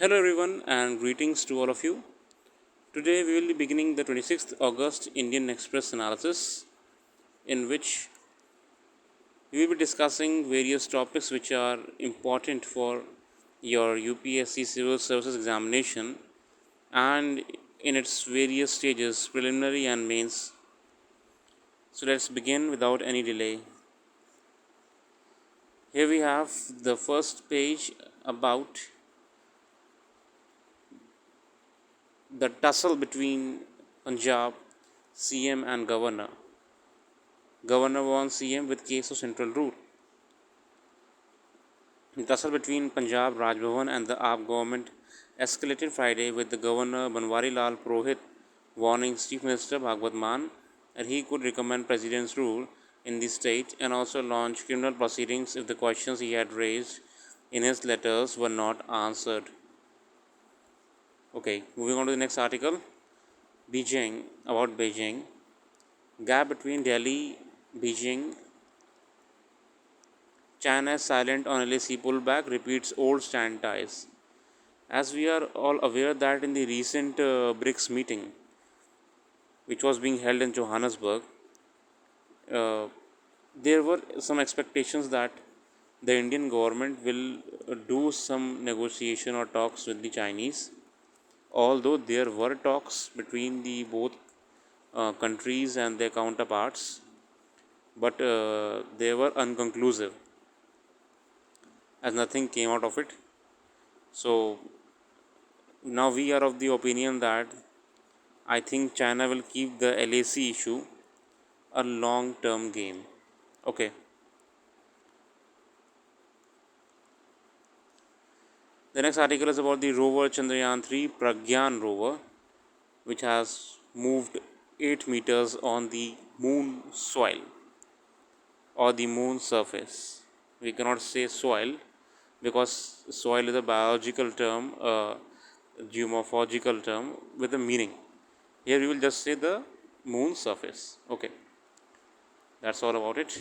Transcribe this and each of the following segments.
Hello everyone and greetings to all of you. Today we will be beginning the 26th August Indian Express analysis in which we will be discussing various topics which are important for your UPSC Civil Services examination and in its various stages preliminary and mains. So let's begin without any delay. Here we have the first page about the tussle between Punjab CM and Governor. Governor warns CM with case of central rule. The tussle between Punjab Raj Bhavan and the AAP government escalated Friday with the Governor Banwari Lal Purohit warning Chief Minister Bhagwat Mann that he could recommend President's rule in the state and also launch criminal proceedings if the questions he had raised in his letters were not answered. Okay, moving on to the next article. Beijing. Gap between Delhi, Beijing. China is silent on LAC pullback, repeats old stand ties. As we are all aware that in the recent BRICS meeting, which was being held in Johannesburg, uh, there were some expectations that the Indian government will do some negotiation or talks with the Chinese. Although there were talks between the both countries and their counterparts, but they were unconclusive as nothing came out of it. So now we are of the opinion that I think China will keep the LAC issue a long term game. Okay. The next article is about the rover Chandrayaan 3 Pragyan rover, which has moved 8 meters on the moon soil or the moon surface. We cannot say soil because soil is a biological term, a geomorphological term with a meaning. Here we will just say the moon surface. Okay, that's all about it.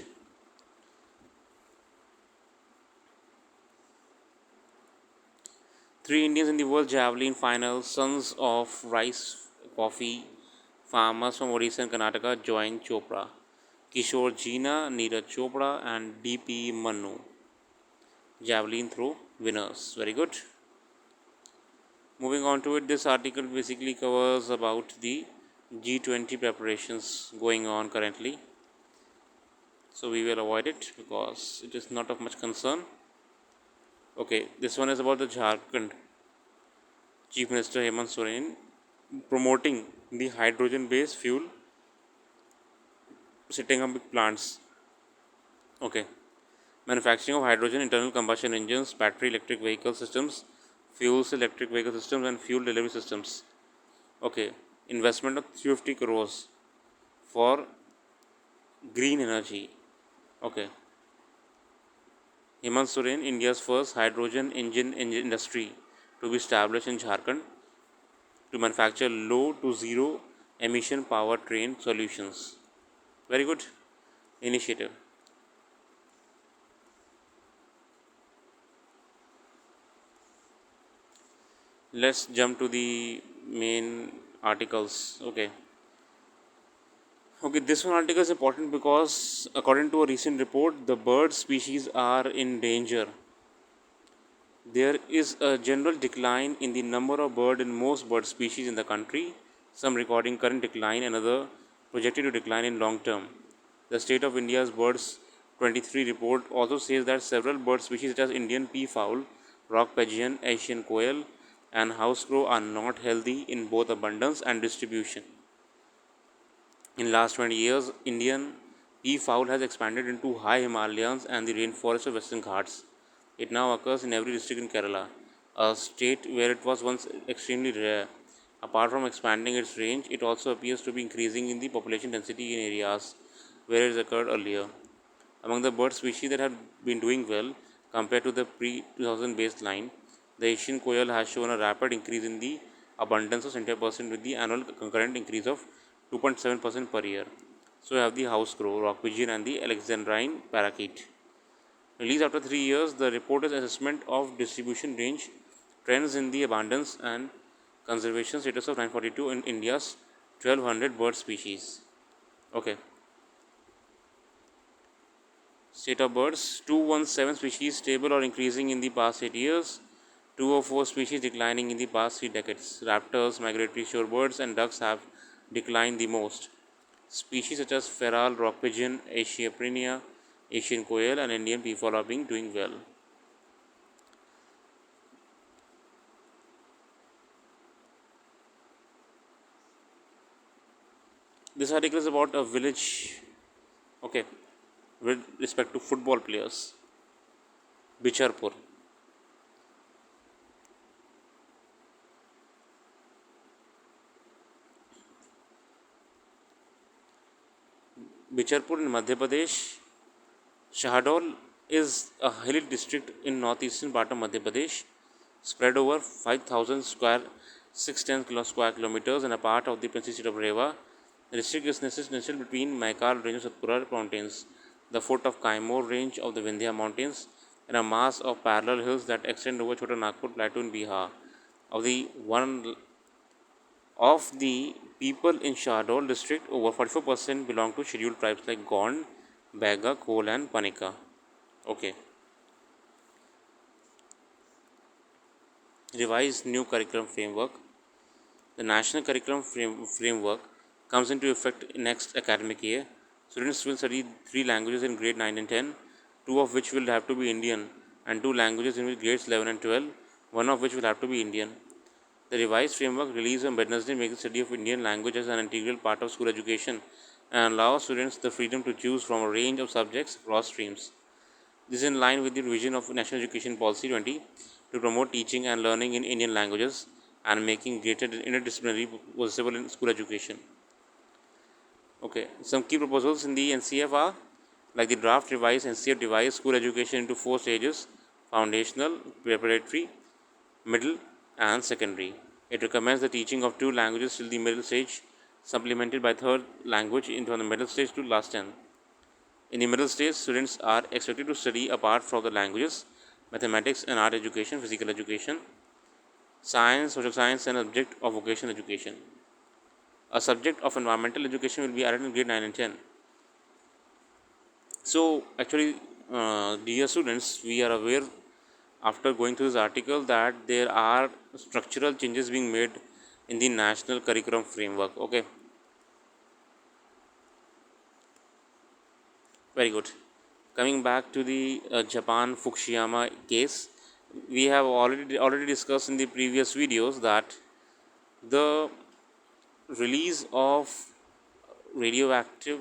Three Indians in the World Javelin Final, sons of rice coffee farmers from Odisha and Karnataka, joined Chopra. Kishore Jeena, Neeraj Chopra, and DP Manu, javelin throw winners. Very good. Moving on to it, this article basically covers about the G20 preparations going on currently. So we will avoid it because it is not of much concern. Okay, this one is about the Jharkhand Chief Minister Hemant Soren promoting the hydrogen based fuel, setting up plants. Okay, manufacturing of hydrogen internal combustion engines, battery electric vehicle systems, fuels electric vehicle systems, and fuel delivery systems. Okay, investment of 350 crores for green energy. Okay, Hemant Soren, India's first hydrogen engine industry to be established in Jharkhand to manufacture low to zero emission powertrain solutions. Very good initiative. Let's jump to the main articles. Okay, this one article is important because according to a recent report, the bird species are in danger. There is a general decline in the number of bird in most bird species in the country, some recording current decline and other projected to decline in long term. The State of India's Birds 23 report also says that several bird species such as Indian peafowl, rock pigeon, Asian quail, and house crow are not healthy in both abundance and distribution. In last 20 years, Indian peafowl has expanded into high Himalayas and the rainforest of Western Ghats. It now occurs in every district in Kerala, a state where it was once extremely rare. Apart from expanding its range, it also appears to be increasing in the population density in areas where it has occurred earlier. Among the bird species that have been doing well compared to the pre 2000 baseline, the Asian quail has shown a rapid increase in the abundance of 70% with the annual concurrent increase of 2.7% per year. So we have the house crow, rock pigeon, and the Alexandrine parakeet. Released after 3 years, the reporter's assessment of distribution range Trends in the abundance and conservation status of 942 in India's 1200 bird species. Okay. State of birds: 217 species stable or increasing in the past 8 years, 204 species declining in the past 3 decades. Raptors, migratory shorebirds, and ducks have declined the most. Species such as feral, rock pigeon, Asiaprenia, Asian quail, and Indian peafowl are being doing well. This article is about a village, okay, with respect to football players. Bicharpur. Bicharpur in Madhya Pradesh. Shahdol is a hilly district in northeastern part of Madhya Pradesh, spread over 5,000 square 610 square kilometers and a part of the Princely state of Rewa. The district is nestled between Maikal range of Satpura mountains, the foot of Kaimur range of the Vindhya mountains, and a mass of parallel hills that extend over Chota Nagpur plateau in Bihar. Of the one of the people in Shahdol district, over 44% belong to scheduled tribes like Gond, Bega, Kol, and Panika. Okay. Revised new curriculum framework. The national curriculum framework comes into effect next academic year. Students will study 3 languages in grade 9 and 10, two of which will have to be Indian, and 2 languages in grades 11 and 12, one of which will have to be Indian. The revised framework released on Wednesday makes the study of Indian language as an integral part of school education and allows students the freedom to choose from a range of subjects across streams. This is in line with the revision of National Education Policy 20 to promote teaching and learning in Indian languages and making greater interdisciplinary possible in school education. Okay, some key proposals in the NCF are like the draft revised NCF divides school education into 4 stages: foundational, preparatory, middle, and secondary. It recommends the teaching of 2 languages till the middle stage, supplemented by third language into the middle stage to last 10. In the middle stage, students are expected to study apart from the languages, mathematics and art education, physical education, science, social science, and a subject of vocational education. A subject of environmental education will be added in grade 9 and 10. So, actually, dear students, we are aware after going through this article that there are structural changes being made in the national curriculum framework. Okay, very good. Coming back to the Japan Fukushima case, we have already discussed in the previous videos that the release of radioactive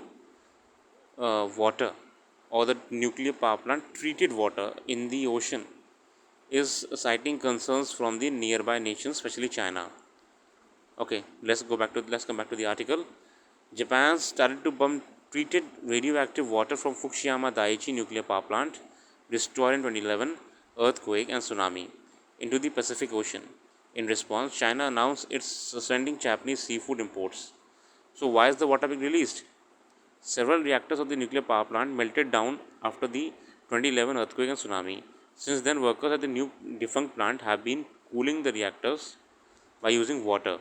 water or the nuclear power plant treated water in the ocean is citing concerns from the nearby nations, especially China. Okay, let's come back to the article. Japan started to pump treated radioactive water from Fukushima Daiichi nuclear power plant, destroyed in 2011 earthquake and tsunami, into the Pacific Ocean. In response, China announced it's suspending Japanese seafood imports. So, why is the water being released? Several reactors of the nuclear power plant melted down after the 2011 earthquake and tsunami. Since then, workers at the new defunct plant have been cooling the reactors by using water,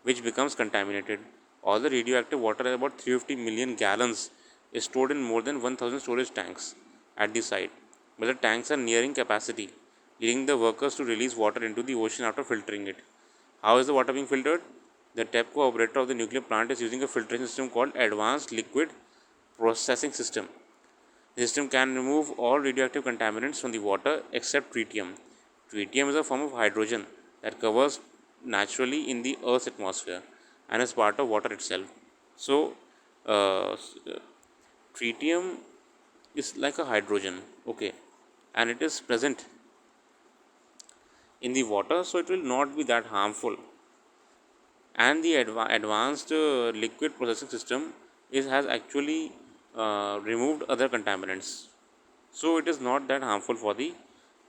which becomes contaminated. All the radioactive water, about 350 million gallons, is stored in more than 1,000 storage tanks at the site. But the tanks are nearing capacity, leading the workers to release water into the ocean after filtering it. How is the water being filtered? The TEPCO operator of the nuclear plant is using a filtration system called Advanced Liquid Processing System. The system can remove all radioactive contaminants from the water except tritium. Tritium is a form of hydrogen that covers naturally in the Earth's atmosphere and is part of water itself. So, uh, tritium is like a hydrogen, okay, and it is present in the water, so it will not be that harmful. And the advanced liquid processing system has actually removed other contaminants, so it is not that harmful for the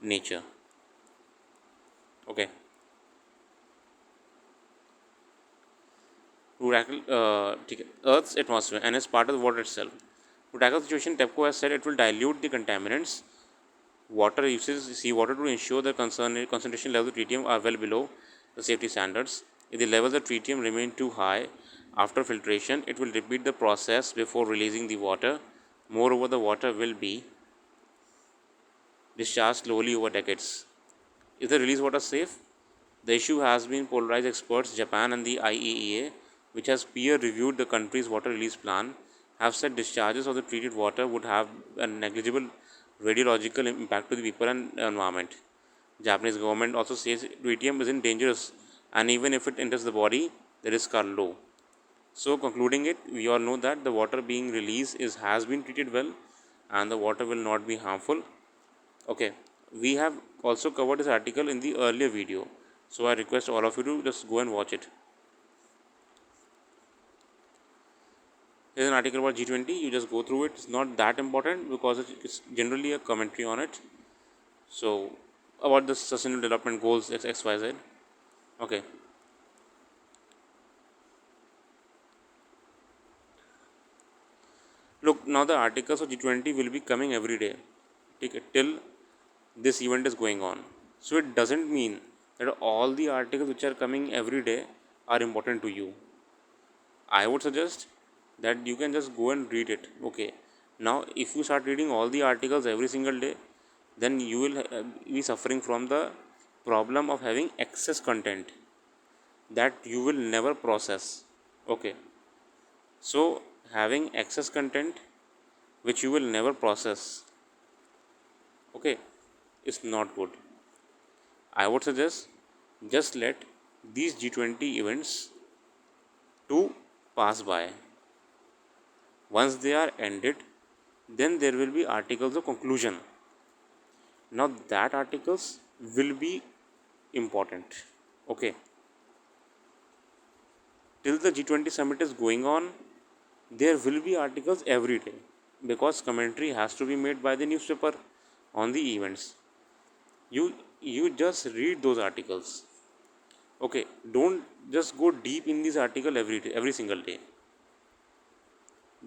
nature. Okay, to tackle Earth's atmosphere and is part of the water itself. To tackle the situation, TEPCO has said it will dilute the contaminants water uses seawater to ensure the concentration levels of tritium are well below the safety standards. If the levels of tritium remain too high after filtration, it will repeat the process before releasing the water. Moreover, the water will be discharged slowly over decades. Is the release water safe? The issue has been polarized. Experts, Japan and the IAEA, which has peer reviewed the country's water release plan, have said discharges of the treated water would have a negligible radiological impact to the people and environment. Japanese government also says tritium isn't dangerous, and even if it enters the body, the risks are low. So, concluding it, we all know that the water being released has been treated well, and the water will not be harmful. Okay, we have also covered this article in the earlier video, so I request all of you to just go and watch it. Here's an article about G20. You just go through it. It's not that important because it's generally a commentary on it. So, about the Sustainable Development Goals XYZ. Okay. Look, now the articles of G20 will be coming every day. Okay, till this event is going on. So it doesn't mean that all the articles which are coming every day are important to you. I would suggest that you can just go and read it. Okay. Now, if you start reading all the articles every single day, then you will be suffering from the problem of having excess content that you will never process. Okay. So, having excess content which you will never process, okay, is not good. I would suggest just let these G20 events to pass by. Once they are ended, then there will be articles of conclusion. Now that articles will be important. Okay. Till the G20 summit is going on, there will be articles every day because commentary has to be made by the newspaper on the events. You just read those articles. Okay, don't just go deep in this article every day, every single day.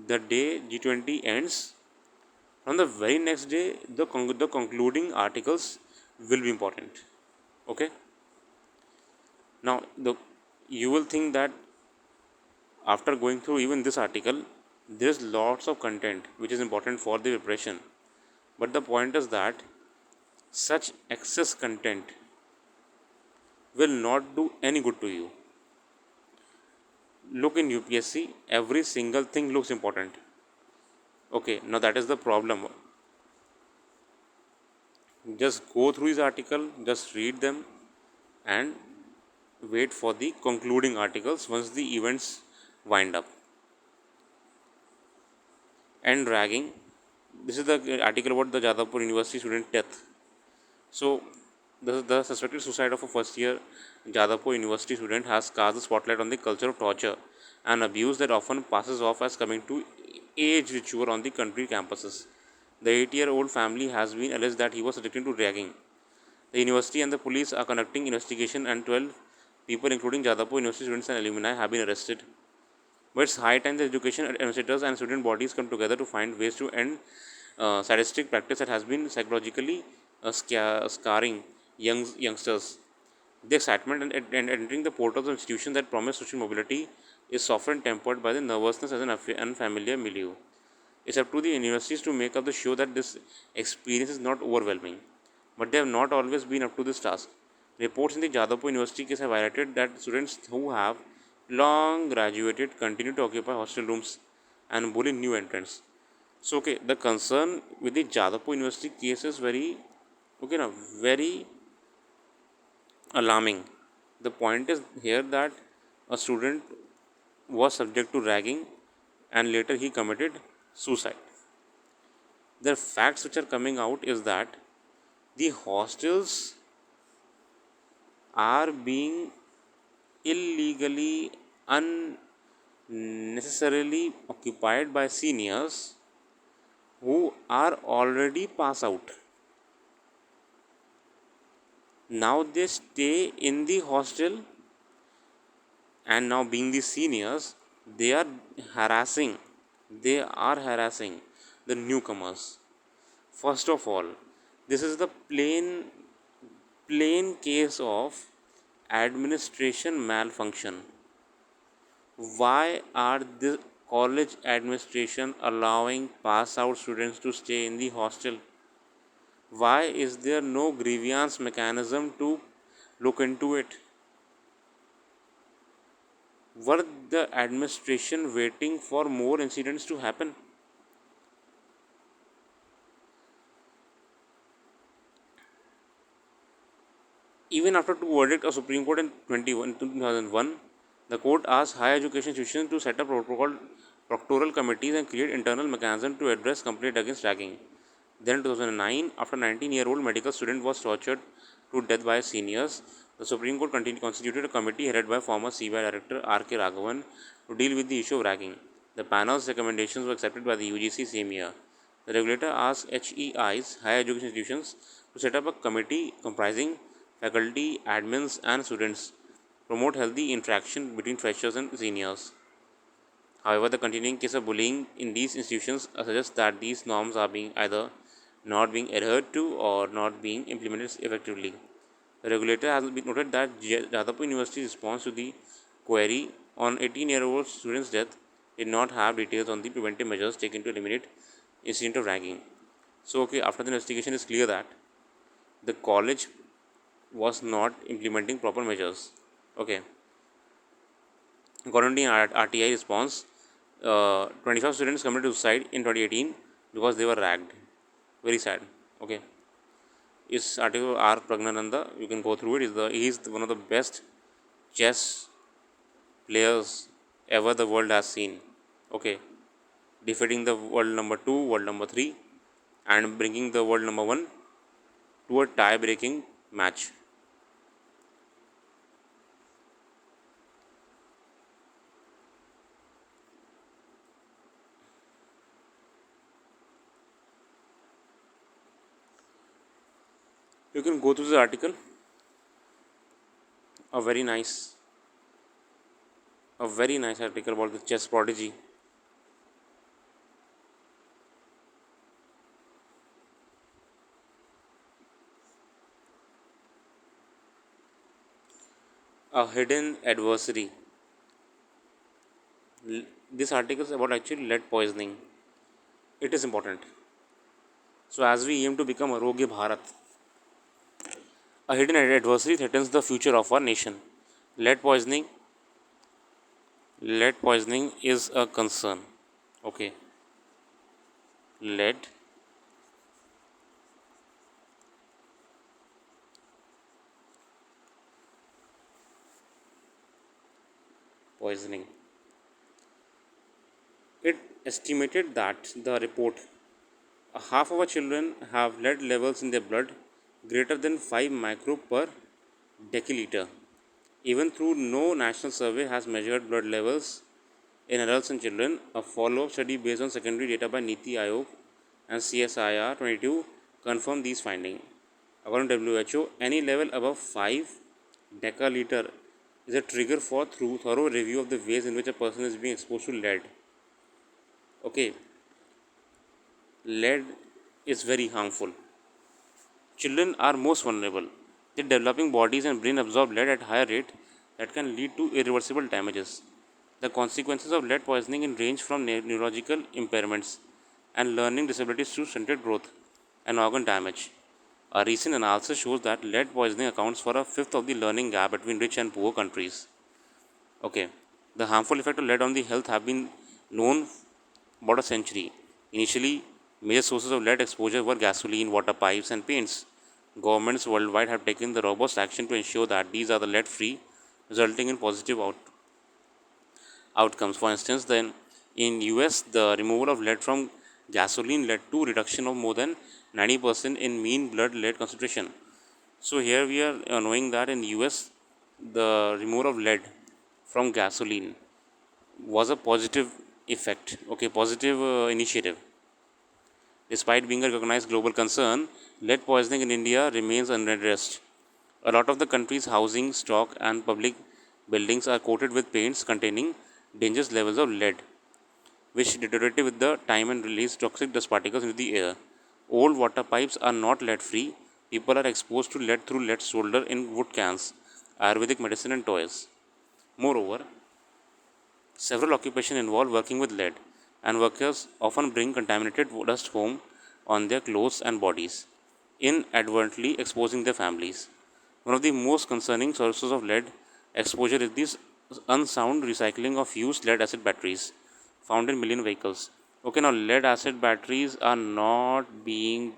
The day G20 ends, on the very next day, the concluding articles will be important. Okay. Now, you will think that after going through even this article, there is lots of content which is important for the preparation. But the point is that such excess content will not do any good to you. Look in UPSC, every single thing looks important. Okay, now that is the problem. Just go through this article, just read them, and wait for the concluding articles once the events wind up. And ragging. This is the article about the Jadavpur University student death. So, the suspected suicide of a first year Jadavpur University student has cast the spotlight on the culture of torture and abuse that often passes off as coming to age ritual on the country campuses. The 8-year-old family has been alleged that he was addicted to ragging. The university and the police are conducting investigation, and 12 people, including Jadavpur University students and alumni, have been arrested. But it's high time the education administrators and student bodies come together to find ways to end sadistic practice that has been psychologically scarring youngsters. The excitement and entering the portals of institutions that promise social mobility is often tempered by the nervousness as an unfamiliar milieu. It's up to the universities to make up the show that this experience is not overwhelming, but they have not always been up to this task. Reports in the Jadavpur University case have highlighted that students who have long graduated continue to occupy hostel rooms and bully new entrants. So, okay, the concern with the Jadavpur University case is very alarming. The point is here that a student was subject to ragging and later he committed suicide. The facts which are coming out is that the hostels are being illegally, unnecessarily occupied by seniors who are already pass out. Now they stay in the hostel, and now being the seniors, they are harassing the newcomers. First of all, This is the plain case of administration malfunction. Why are the college administration allowing pass out students to stay in the hostel? Why is there no grievance mechanism to look into it? Were the administration waiting for more incidents to happen? Even after two verdicts of Supreme Court in 2001, the court asked higher education institutions to set up proctoral committees and create internal mechanisms to address complaints against ragging. Then in 2009, after a 19-year-old medical student was tortured to death by his seniors, the Supreme Court constituted a committee headed by former CBI Director R.K. Raghavan to deal with the issue of ragging. The panel's recommendations were accepted by the UGC same year. The regulator asked HEIs, higher education institutions, to set up a committee comprising faculty, admins, and students, promote healthy interaction between freshers and seniors. However, the continuing case of bullying in these institutions suggests that these norms are being either not being adhered to or not being implemented effectively. The regulator has been noted that Jadavpur University's response to the query on 18-year-old student's death did not have details on the preventive measures taken to eliminate incident of ragging. So, after the investigation, it's clear that the college was not implementing proper measures. Okay, according to the RTI response, 25 students committed suicide in 2018 because they were ragged. Very sad. Okay, this article R. Pragnananda, you can go through it. He is one of the best chess players ever the world has seen. Okay, defeating the world number 2, world number 3, and bringing the world number 1 to a tie-breaking match. You can go through the article. A very nice, a very nice article about the chess prodigy. A hidden adversary. This article is about actually lead poisoning. It is important. So, as we aim to become a Arogya Bharat, a hidden adversary threatens the future of our nation. Lead poisoning, lead poisoning is a concern. Okay, lead poisoning. It estimated that the report half of our children have lead levels in their blood greater than 5 micro per deciliter. Even though no national survey has measured blood levels in adults and children, a follow-up study based on secondary data by Niti Aayog and CSIR 22 confirmed these findings. According to WHO, any level above 5 deciliter is a trigger for thorough review of the ways in which a person is being exposed to lead. Okay, lead is very harmful. Children are most vulnerable. Their developing bodies and brain absorb lead at higher rate that can lead to irreversible damages. The consequences of lead poisoning can range from neurological impairments and learning disabilities to stunted growth and organ damage. A recent analysis shows that lead poisoning accounts for a fifth of the learning gap between rich and poor countries. Okay, the harmful effect of lead on the health have been known about a century. Initially, major sources of lead exposure were gasoline, water pipes, and paints. Governments worldwide have taken the robust action to ensure that these are the lead free, resulting in positive outcomes. For instance, then in US, the removal of lead from gasoline led to reduction of more than 90% in mean blood lead concentration. So here we are knowing that in US, the removal of lead from gasoline was a positive effect. Okay, positive initiative. Despite being a recognized global concern, lead poisoning in India remains unaddressed. A lot of the country's housing stock and public buildings are coated with paints containing dangerous levels of lead, which deteriorate with the time and release toxic dust particles into the air. Old water pipes are not lead free. People are exposed to lead through lead solder in wood cans, Ayurvedic medicine, and toys. Moreover, several occupations involve working with lead, and workers often bring contaminated dust home on their clothes and bodies, inadvertently exposing their families. One of the most concerning sources of lead exposure is this unsound recycling of used lead acid batteries found in million vehicles. Okay, now lead acid batteries are not being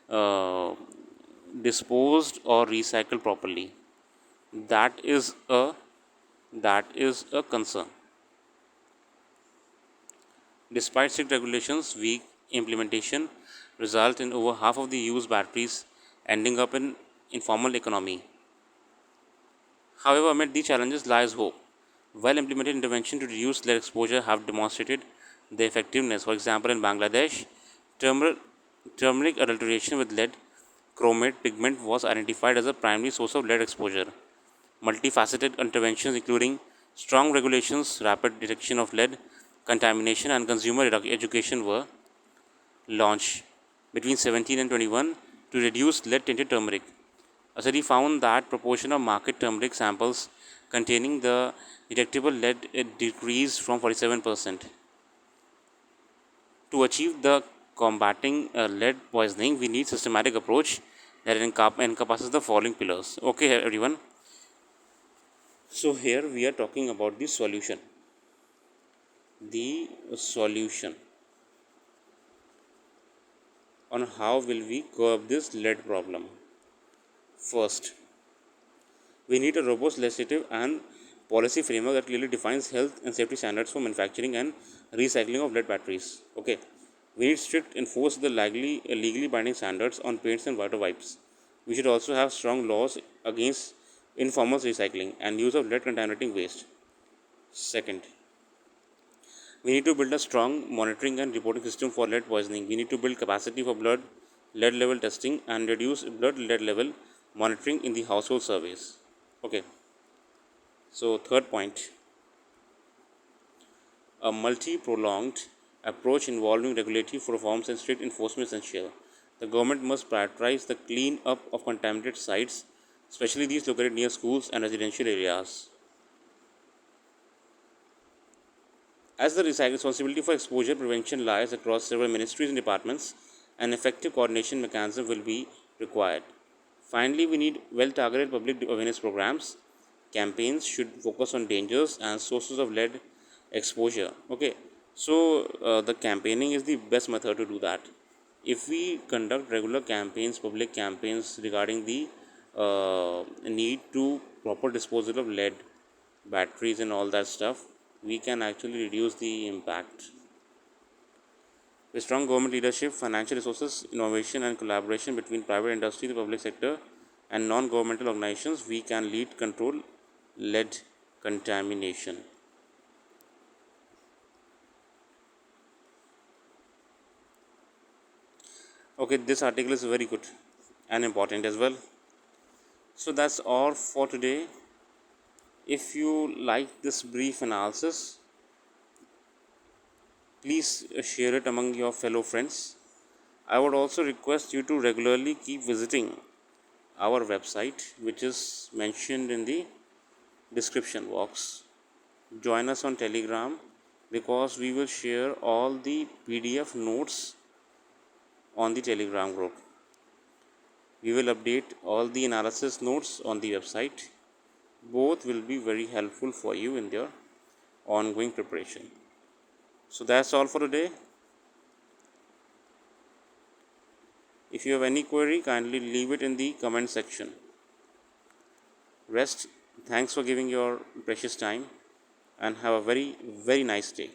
uh, disposed or recycled properly. That is a concern. Despite strict regulations, weak implementation result in over half of the used batteries ending up in informal economy. However, amid these challenges lies hope. Well-implemented interventions to reduce lead exposure have demonstrated their effectiveness. For example, in Bangladesh, turmeric, turmeric adulteration with lead chromate pigment was identified as a primary source of lead exposure. Multifaceted interventions, including strong regulations, rapid detection of lead contamination, and consumer education, were launched between 17 and 21 to reduce lead-tainted turmeric. A study found that proportion of market turmeric samples containing the detectable lead decreased from 47%. To achieve the combating lead poisoning, we need systematic approach that encompasses the following pillars. Okay, everyone. So here we are talking about the solution. The solution on how will we curb this lead problem. First, we need a robust legislative and policy framework that clearly defines health and safety standards for manufacturing and recycling of lead batteries. Okay, we need strict enforce the legally binding standards on paints and water wipes. We should also have strong laws against informal recycling and use of lead contaminating waste. Second, we need to build a strong monitoring and reporting system for lead poisoning. We need to build capacity for blood lead level testing and reduce blood lead level monitoring in the household surveys. Okay, so third point, a multi-pronged approach involving regulatory reforms and strict enforcement is essential. The government must prioritize the clean up of contaminated sites, especially these located near schools and residential areas. As the responsibility for exposure prevention lies across several ministries and departments, an effective coordination mechanism will be required. Finally, we need well targeted public awareness programs. Campaigns should focus on dangers and sources of lead exposure. Okay, so the campaigning is the best method to do that. If we conduct regular campaigns, public campaigns regarding the need to proper disposal of lead batteries and all that stuff, we can actually reduce the impact. With strong government leadership, financial resources, innovation, and collaboration between private industry, the public sector, and non-governmental organizations, we can lead control lead contamination. Okay, this article is very good and important as well. So that's all for today. If you like this brief analysis, please share it among your fellow friends. I would also request you to regularly keep visiting our website, which is mentioned in the description box. Join us on Telegram because we will share all the PDF notes on the Telegram group. We will update all the analysis notes on the website. Both will be very helpful for you in your ongoing preparation. So that's all for today. If you have any query, kindly leave it in the comment section. Rest. Thanks for giving your precious time and have a very, very nice day.